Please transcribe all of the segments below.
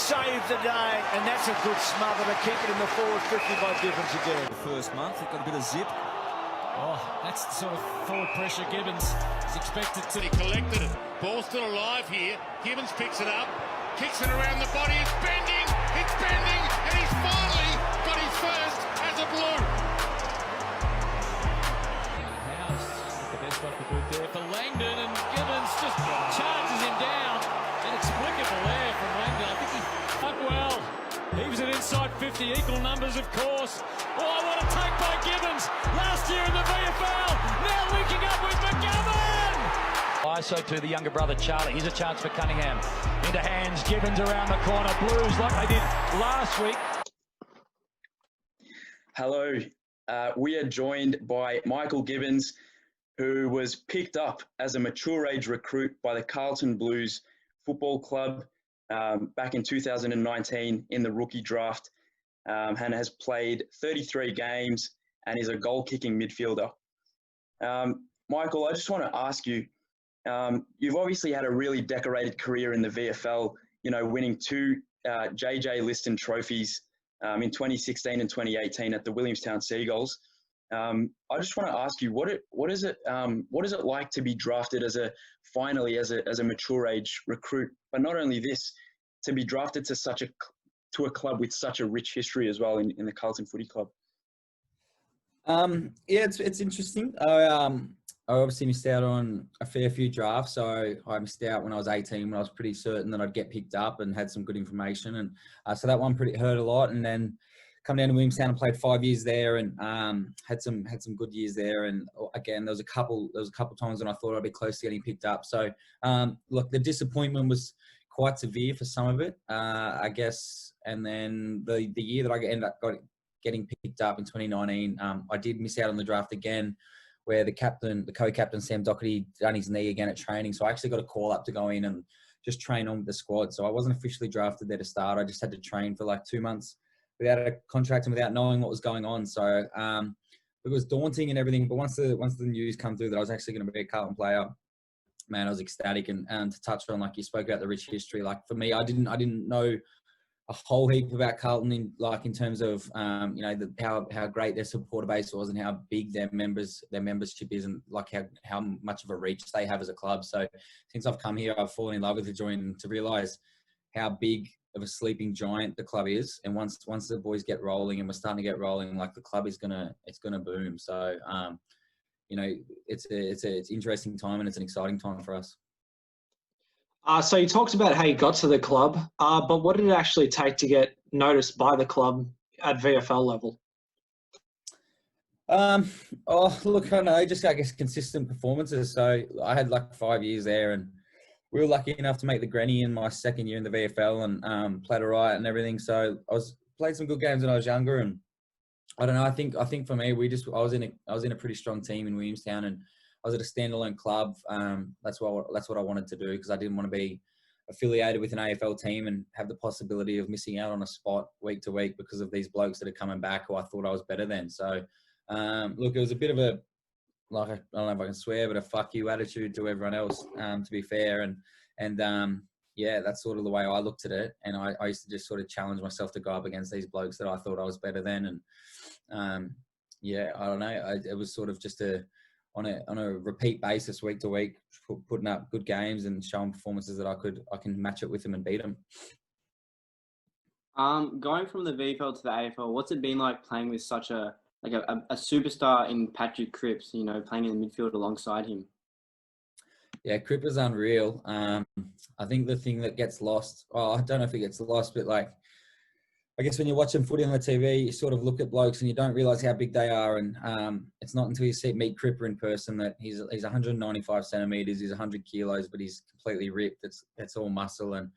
save the day, and that's a good smother to keep it in the forward 50 by Gibbons again. The first month, it got a bit of zip. Oh, that's the sort of forward pressure Gibbons is expected to. He collected it. Ball still alive here. Gibbons picks it up, kicks it around the body. It's bending, and he's finally got his first as a Blue. House, the best off the boot there for Langdon, and Gibbons just charges him down. Inexplicable there from Langdon. I think he fucked well. Leaves it inside 50, equal numbers, of course. Oh, what a take by Gibbons. Last year in the VFL, now linking up with McGovern. ISO to the younger brother, Charlie. Here's a chance for Cunningham. Into hands, Gibbons around the corner. Blues like they did last week. Hello. We are joined by Michael Gibbons, who was picked up as a mature age recruit by the Carlton Blues Football Club back in 2019 in the rookie draft, and has played 33 games and is a goal-kicking midfielder. Michael, I just want to ask you, you've obviously had a really decorated career in the VFL, winning 2 JJ Liston trophies in 2016 and 2018 at the Williamstown Seagulls. I just want to ask you, what is it like to be drafted as a mature age recruit? But not only this, to be drafted to a club with such a rich history as well in the Carlton Footy Club. Yeah, it's interesting. I obviously missed out on a fair few drafts. So I missed out when I was 18, when I was pretty certain that I'd get picked up and had some good information. And so that one pretty hurt a lot. And then come down to Williamstown and played 5 years there, and had some good years there. And again, there was a couple times when I thought I'd be close to getting picked up. So look, the disappointment was quite severe for some of it, I guess. And then the year that I ended up getting picked up in 2019, I did miss out on the draft again, where the co-captain Sam Doherty done his knee again at training. So I actually got a call up to go in and just train on with the squad. So I wasn't officially drafted there to start. I just had to train for like 2 months without a contract and without knowing what was going on. So it was daunting and everything. But once the news come through that I was actually going to be a Carlton player, man, I was ecstatic. And to touch on, like you spoke about the rich history, like for me, I didn't know a whole heap about Carlton in terms of how great their supporter base was and how big their membership is, and like how much of a reach they have as a club. So since I've come here, I've fallen in love with the joint, and to realise how big of a sleeping giant the club is. And once the boys get rolling, and we're starting to get rolling, like the club is gonna boom. So it's an interesting time, and it's an exciting time for us. So you talked about how you got to the club, but what did it actually take to get noticed by the club at VFL level? Look, I don't know, just I guess consistent performances. So I had like 5 years there, and we were lucky enough to make the granny in my second year in the VFL, and played all right and everything. So I played some good games when I was younger, and I don't know. I think for me, I was in a pretty strong team in Williamstown, and I was at a standalone club. That's what I wanted to do, because I didn't want to be affiliated with an AFL team and have the possibility of missing out on a spot week to week because of these blokes that are coming back who I thought I was better than. So look, it was a bit of a, like, I don't know if I can swear, but a fuck you attitude to everyone else, to be fair. And yeah, that's sort of the way I looked at it. And I used to just sort of challenge myself to go up against these blokes that I thought I was better than. And yeah, I don't know. It was sort of just on a repeat basis, week to week, putting up good games and showing performances that I can match it with them and beat them. Going from the VFL to the AFL, what's it been like playing with such a superstar in Patrick Cripps, playing in the midfield alongside him? Yeah, Cripps is unreal. I think the thing that gets lost, I don't know if it gets lost, but like, I guess when you're watching footy on the TV, you sort of look at blokes and you don't realise how big they are. And it's not until you meet Cripper in person that he's 195 centimetres, he's 100 kilos, but he's completely ripped. It's all muscle. And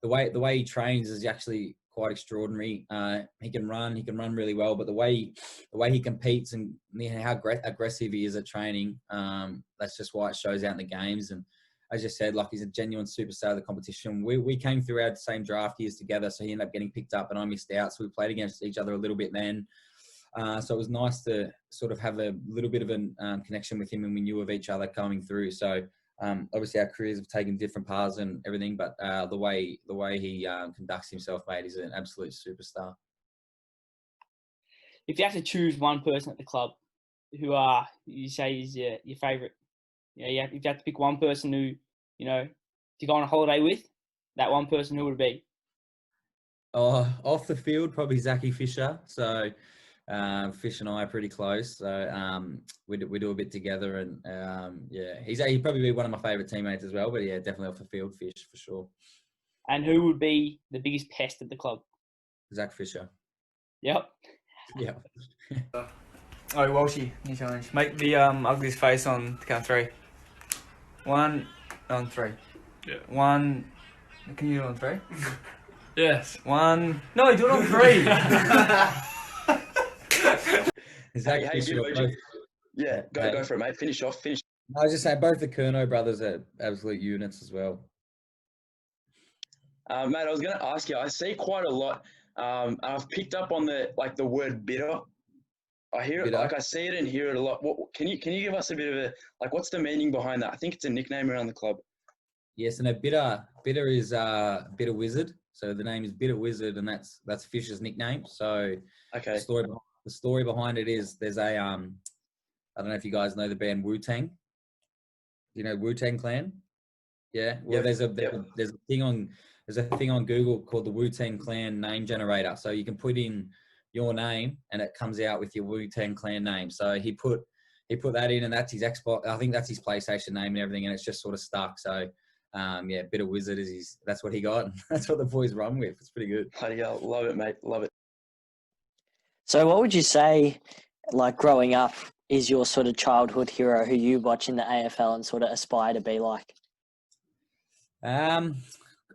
the way he trains is actually quite extraordinary. He can run really well, but the way he competes and how aggressive he is at training, that's just why it shows out in the games. And as you said, like, he's a genuine superstar of the competition. We came through our same draft years together, so he ended up getting picked up and I missed out. So we played against each other a little bit then. So it was nice to sort of have a little bit of a connection with him, and we knew of each other coming through. So Obviously, our careers have taken different paths and everything, but the way he conducts himself, mate, is an absolute superstar. If you have to choose one person at the club who you say is your favourite, if you have to pick one person who, to go on a holiday with, that one person, who would it be? Oh, off the field, probably Zachy Fisher. So Fish and I are pretty close. So we do a bit together, and he'd probably be one of my favourite teammates as well. But yeah, definitely off the field, Fish for sure. And who would be the biggest pest at the club? Zach Fisher. Yep. Yeah. Oh, Walshy, new challenge. Make the ugliest face on the count of 3. 1, on 3. Yeah. 1. Can you do it on 3? Yes. 1. No, do it on 3. Go for it, mate. Finish off. I was just saying, both the Curnow brothers are absolute units as well. Mate, I was going to ask you. I see quite a lot. I've picked up on the word bitter. I hear it, I see it and hear it a lot. Can you give us a bit of what's the meaning behind that? I think it's a nickname around the club. Yes, and bitter is Bitter Wizard. So the name is Bitter Wizard, and that's Fisher's nickname. So okay. The story behind it is there's a I don't know if you guys know the band Wu-Tang. You know Wu-Tang Clan? Yeah. Well, there's a thing on Google called the Wu-Tang Clan name generator. So you can put in your name and it comes out with your Wu-Tang Clan name. So he put that in, and that's his Xbox. I think that's his PlayStation name and everything, and it's just sort of stuck. So Bitter Wizard that's what he got. That's what the boys run with. It's pretty good. Bloody hell, love it, mate. Love it. So what would you say, growing up, is your sort of childhood hero who you watch in the AFL and sort of aspire to be like? I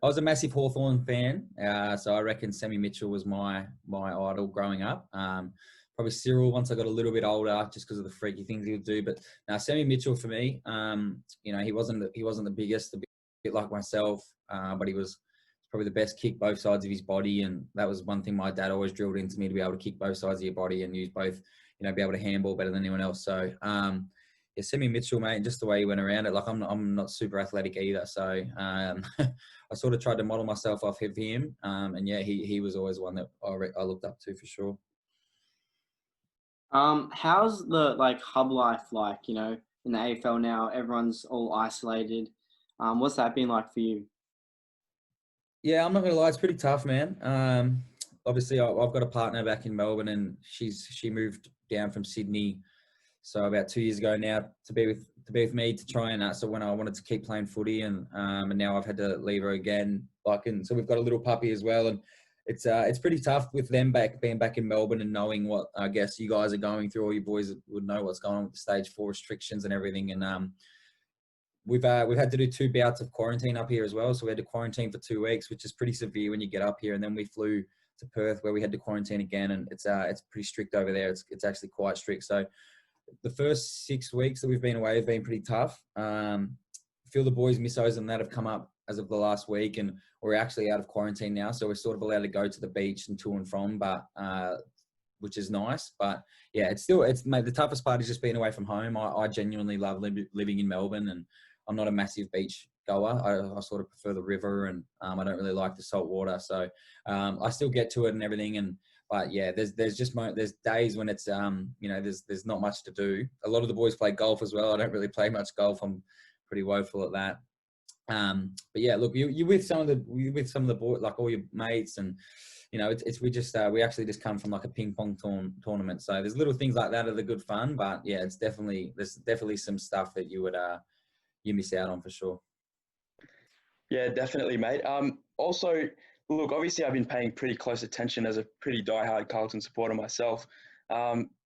was a massive Hawthorn fan, so I reckon Sammy Mitchell was my idol growing up. Probably Cyril once I got a little bit older, just because of the freaky things he would do. But now Sammy Mitchell for me, he wasn't the biggest, a bit like myself, but he was probably the best kick both sides of his body, and that was one thing my dad always drilled into me, to be able to kick both sides of your body and use both, be able to handball better than anyone else. So Sammy Mitchell, mate, just the way he went around it. I'm not super athletic either, so I sort of tried to model myself off of him. He was always one that I looked up to for sure. How's the hub life in the AFL now? Everyone's all isolated. What's that been like for you? Yeah, I'm not gonna lie, it's pretty tough, man. Obviously, I've got a partner back in Melbourne, and she moved down from Sydney, so about 2 years ago now, to be with me to try and so when I wanted to keep playing footy, and now I've had to leave her again. So we've got a little puppy as well, and it's pretty tough with them being back in Melbourne and knowing what I guess you guys are going through. All you boys would know what's going on with the stage 4 restrictions and everything, and we've had to do 2 bouts of quarantine up here as well. So we had to quarantine for 2 weeks, which is pretty severe when you get up here. And then we flew to Perth, where we had to quarantine again, and it's pretty strict over there. It's actually quite strict. So the first 6 weeks that we've been away have been pretty tough. I feel the boys' missos and that have come up as of the last week, and we're actually out of quarantine now, so we're sort of allowed to go to the beach and to and from, but which is nice. But yeah, mate, the toughest part is just being away from home. I genuinely love living in Melbourne, and I'm not a massive beach goer. I sort of prefer the river, and I don't really like the salt water. So I still get to it and everything. But yeah, there's days when it's there's not much to do. A lot of the boys play golf as well. I don't really play much golf. I'm pretty woeful at that. But yeah, look, you're with some of the boys, like all your mates, and we actually just come from like a ping pong tournament. So there's little things like that are the good fun. But yeah, there's definitely some stuff that you miss out on for sure. Yeah, definitely, mate. Also, look, obviously I've been paying pretty close attention as a pretty diehard Carlton supporter myself.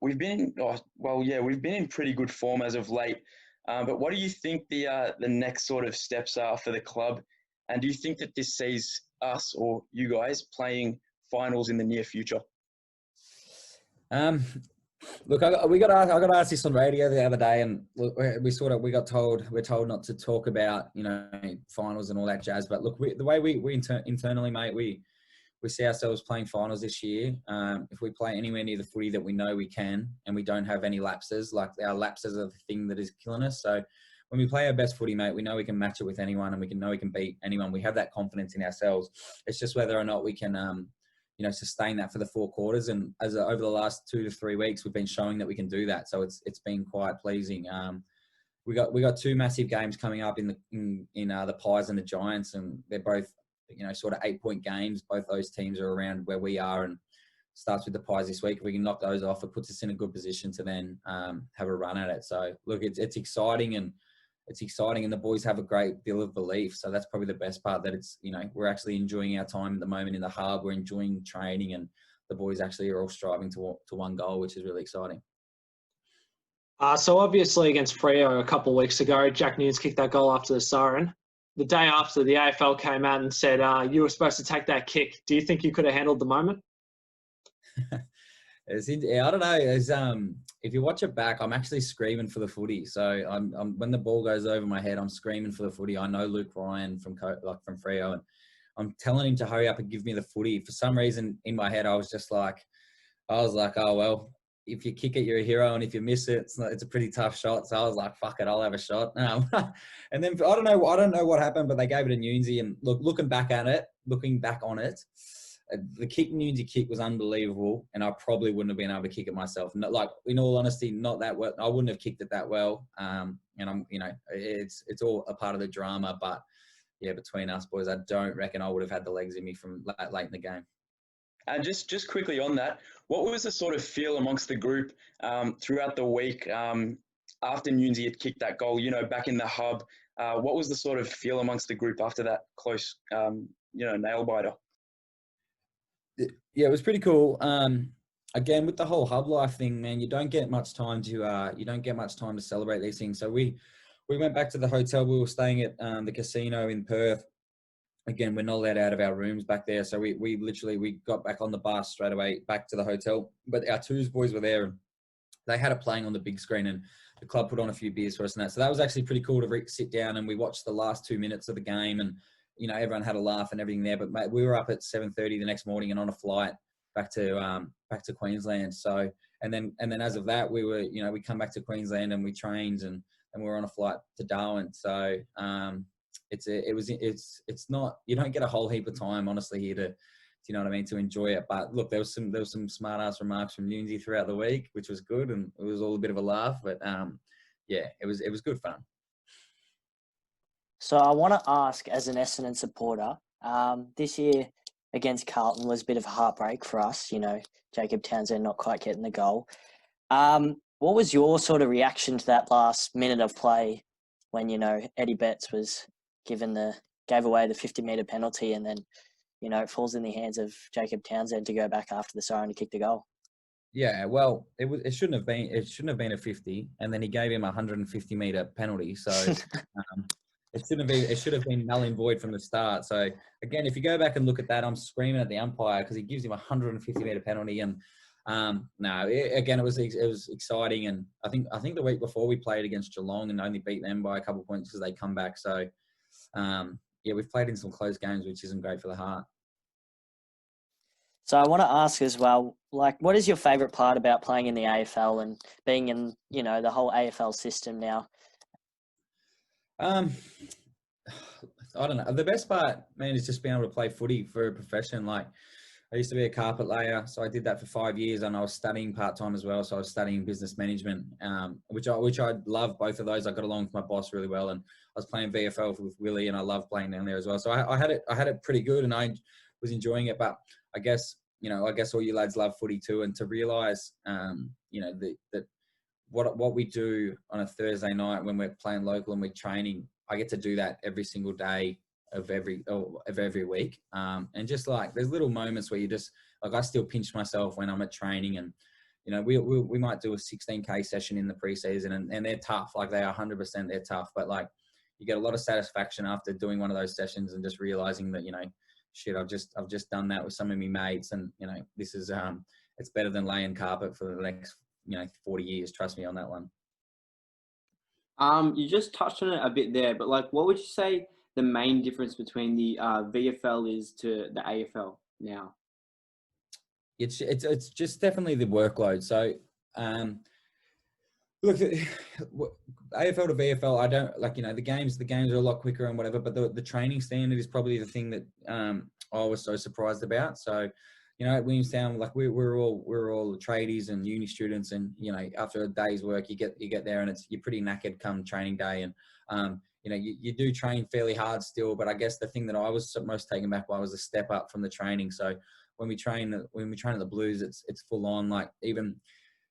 We've been in pretty good form as of late. But what do you think the next sort of steps are for the club? And do you think that this sees us or you guys playing finals in the near future? Look, I got asked this on radio the other day, and look, we're told not to talk about finals and all that jazz. But look, the way we internally, mate, we see ourselves playing finals this year. If we play anywhere near the footy that we know we can, and we don't have any lapses, like our lapses are the thing that is killing us. So when we play our best footy, mate, we know we can match it with anyone, and we know we can beat anyone. We have that confidence in ourselves. It's just whether or not we can, sustain that for the 4 quarters. And over the last 2 to 3 weeks, we've been showing that we can do that. So it's been quite pleasing. We got 2 massive games coming up in the Pies and the Giants, and they're both, sort of 8-point games. Both those teams are around where we are, and starts with the Pies this week. If we can knock those off, it puts us in a good position to then have a run at it. So look, it's exciting, and the boys have a great deal of belief. So that's probably the best part, that it's, we're actually enjoying our time at the moment in the hub. We're enjoying training, and the boys actually are all striving to one goal, which is really exciting. So obviously against Freo a couple of weeks ago, Jack Newnes kicked that goal after the siren. The day after, the AFL came out and said you were supposed to take that kick. Do you think you could have handled the moment? I don't know. If you watch it back, I'm actually screaming for the footy. So I'm when the ball goes over my head, I'm screaming for the footy. I know Luke Ryan from Freo, and I'm telling him to hurry up and give me the footy. For some reason in my head, I was like, oh well, if you kick it, you're a hero, and if you miss it, it's a pretty tough shot. So I was like, fuck it, I'll have a shot. And then I don't know what happened, but they gave it to Newnesy, and looking back on it, the kick Newnesy kick was unbelievable, and I probably wouldn't have been able to kick it myself. Like, in all honesty, not that well. I wouldn't have kicked it that well. And it's all a part of the drama. But yeah, between us boys, I don't reckon I would have had the legs in me from late in the game. And just quickly on that, what was the sort of feel amongst the group throughout the week after Newnesy had kicked that goal? Back in the hub, what was the sort of feel amongst the group after that close, nail biter? Yeah, it was pretty cool. Again, with the whole hub life thing, man, you don't get much time to celebrate these things. So we went back to the hotel. We were staying at the casino in Perth. Again, we're not allowed out of our rooms back there. So we got back on the bus straight away back to the hotel. But our twos boys were there, and they had it playing on the big screen, and the club put on a few beers for us and that. So that was actually pretty cool to sit down, and we watched the last 2 minutes of the game, and everyone had a laugh and everything there. But mate, we were up at 7:30 the next morning and on a flight back to Queensland. So and then as of that, we were we come back to Queensland and we trained, and we were on a flight to Darwin. So it's not, you don't get a whole heap of time honestly here to to enjoy it. But look, there was some smart ass remarks from Newnesy throughout the week, which was good, and it was all a bit of a laugh. But yeah, it was good fun. So I want to ask, as an Essendon supporter, this year against Carlton was a bit of a heartbreak for us. Jacob Townsend not quite getting the goal. What was your sort of reaction to that last minute of play when, Eddie Betts was gave away the 50-metre penalty, and then, it falls in the hands of Jacob Townsend to go back after the siren to kick the goal? Yeah, well, it shouldn't have been a 50, and then he gave him a 150-metre penalty. So it should have been null and void from the start. So again, if you go back and look at that, I'm screaming at the umpire because he gives him a 150-metre penalty. And it was exciting. And I think the week before we played against Geelong and only beat them by a couple of points because they come back. So we've played in some close games, which isn't great for the heart. So I want to ask as well, what is your favourite part about playing in the AFL and being in, the whole AFL system now? I don't know. The best part, man, is just being able to play footy for a profession. Like, I used to be a carpet layer, so I did that for 5 years, and I was studying part-time as well. So I was studying business management, which I love both of those. I got along with my boss really well, and I was playing VFL with Willie, and I loved playing down there as well. So I had it pretty good, and I was enjoying it. But I guess all you lads love footy too, and to realise, that what we do on a Thursday night when we're playing local and we're training, I get to do that every single day of every week. And just there's little moments where you just I still pinch myself when I'm at training, and we might do a 16K session in the preseason, and they're tough. They are 100%, they're tough. But you get a lot of satisfaction after doing one of those sessions and just realizing that shit, I've just done that with some of my mates, and this is it's better than laying carpet for the next 40 years. Trust me on that one. You just touched on it a bit there, but what would you say the main difference between the VFL is to the AFL now? It's just definitely the workload. So Look, AFL to VFL, I don't like, the games are a lot quicker and whatever, but the training standard is probably the thing that I was so surprised about. So, at Williamstown, like we're all tradies and uni students, and after a day's work, you get there and you're pretty knackered come training day, and you do train fairly hard still. But I guess the thing that I was most taken back by was the step up from the training. So when we train at the Blues, it's full on. Like even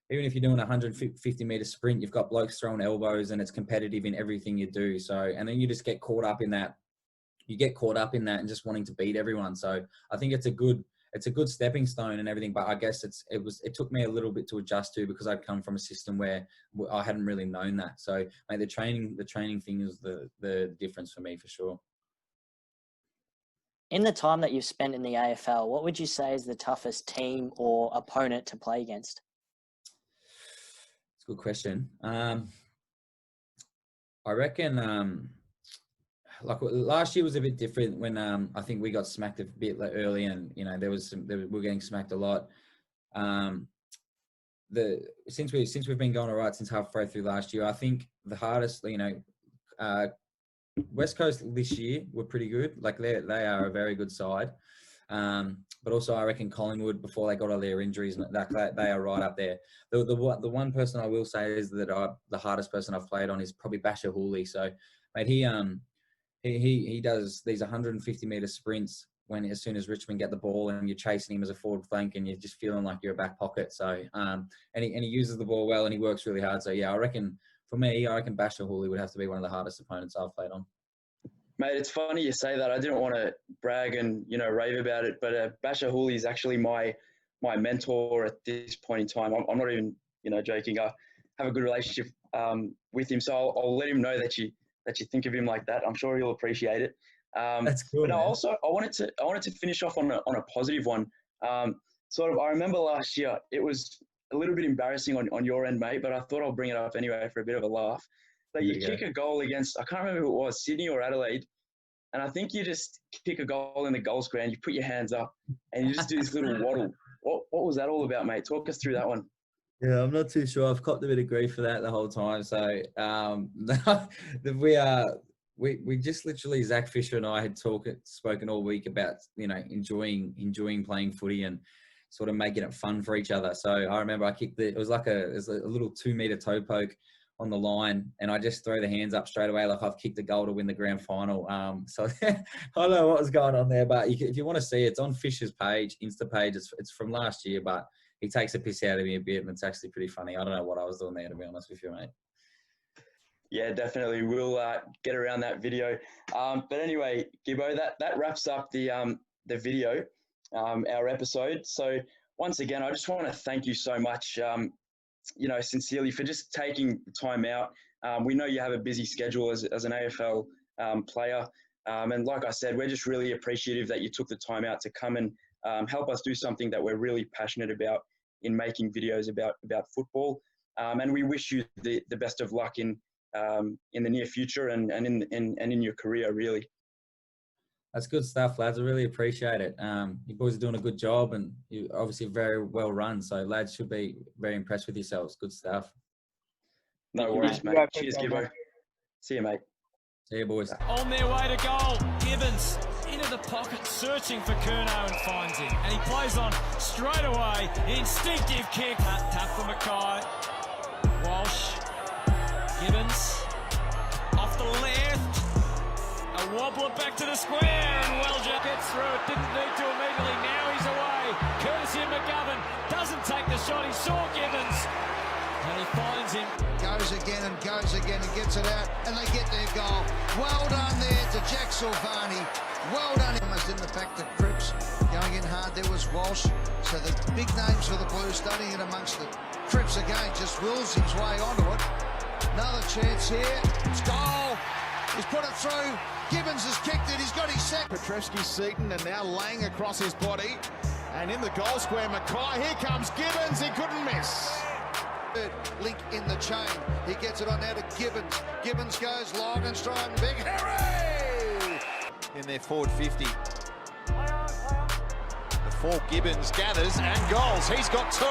if you're doing a 150-meter sprint, you've got blokes throwing elbows, and it's competitive in everything you do. So, and then you just get caught up in that. You get caught up in that and just wanting to beat everyone. So I think it's a good stepping stone and everything. But I guess it took me a little bit to adjust to, because I'd come from a system where I hadn't really known that. So mate, the training thing is the difference for me for sure. In the time that you've spent in the AFL, what would you say is the toughest team or opponent to play against? It's a good question. I reckon, like last year was a bit different when I think we got smacked a bit early, and we were getting smacked a lot. Since we've been going all right since halfway through last year, I think the hardest, West Coast this year were pretty good. Like they are a very good side. But also I reckon Collingwood, before they got all their injuries, they are right up there. The one person I will say is that the hardest person I've played on is probably Basher Hooley. So, mate, he does these 150-meter sprints as soon as Richmond get the ball, and you're chasing him as a forward flank, and you're just feeling like you're a back pocket. So, and he uses the ball well, and he works really hard. So, yeah, I reckon Basher Hooley would have to be one of the hardest opponents I've played on. Mate, it's funny you say that. I didn't want to brag and, rave about it, but Basher Hooley is actually my mentor at this point in time. I'm not even, joking. I have a good relationship with him, so I'll let him know that you think of him like that. I'm sure he'll appreciate it. That's cool. But I wanted to finish off on a positive one. I remember last year it was a little bit embarrassing on your end, mate, but I thought I'll bring it up anyway for a bit of a laugh. That you kick a goal against, I can't remember who it was, Sydney or Adelaide, and I think you just kick a goal in the goal square and you put your hands up and you just do this little waddle. What was that all about, mate? Talk us through that one. Yeah, I'm not too sure. I've copped a bit of grief for that the whole time. So we just literally, Zach Fisher and I had spoken all week about enjoying playing footy and sort of making it fun for each other. So I remember I kicked it was a little 2-meter toe poke on the line, and I just throw the hands up straight away like I've kicked a goal to win the grand final. So I don't know what was going on there, but if you want to see it, it's on Fisher's page, Insta page. It's from last year, but he takes a piss out of me a bit, and it's actually pretty funny. I don't know what I was doing there, to be honest with you, mate. Yeah, definitely. We'll get around that video. But anyway, Gibbo, that wraps up the video, our episode. So once again, I just want to thank you so much, sincerely, for just taking the time out. We know you have a busy schedule as an AFL player. And like I said, we're just really appreciative that you took the time out to come and help us do something that we're really passionate about in making videos about football. And we wish you the best of luck in the near future and in your career, really. That's good stuff, lads. I really appreciate it. You boys are doing a good job, and you obviously very well run. So lads should be very impressed with yourselves. Good stuff. No worries, mate. Cheers, Gibbo. See you, mate. See you, boys. On their way to goal, Gibbons into the pocket, searching for Curnow, and finds him. And he plays on straight away. Instinctive kick. Tap for Mackay. Walsh. Gibbons. Off the left. A wobbler back to the square, and Welger gets through it. Didn't need to immediately. Now he's away. Courtesy of McGovern. Doesn't take the shot. He saw Gibbons. And he finds him. Goes again and gets it out, and they get their goal. Well done there to Jack Silvani. Well done. Almost in the back to Cripps. Going in hard, there was Walsh. So the big names for the Blues starting it amongst the Cripps again. Just wills his way onto it. Another chance here. It's goal. He's put it through. Gibbons has kicked it. He's got his second. Petrevski-Seaton and now laying across his body. And in the goal square, Mackay. Here comes Gibbons. He couldn't miss. Link in the chain. He gets it on now to Gibbons. Gibbons goes long and strong. Big hooray! In their forward 50. The 4 Gibbons gathers and goals. He's got 2.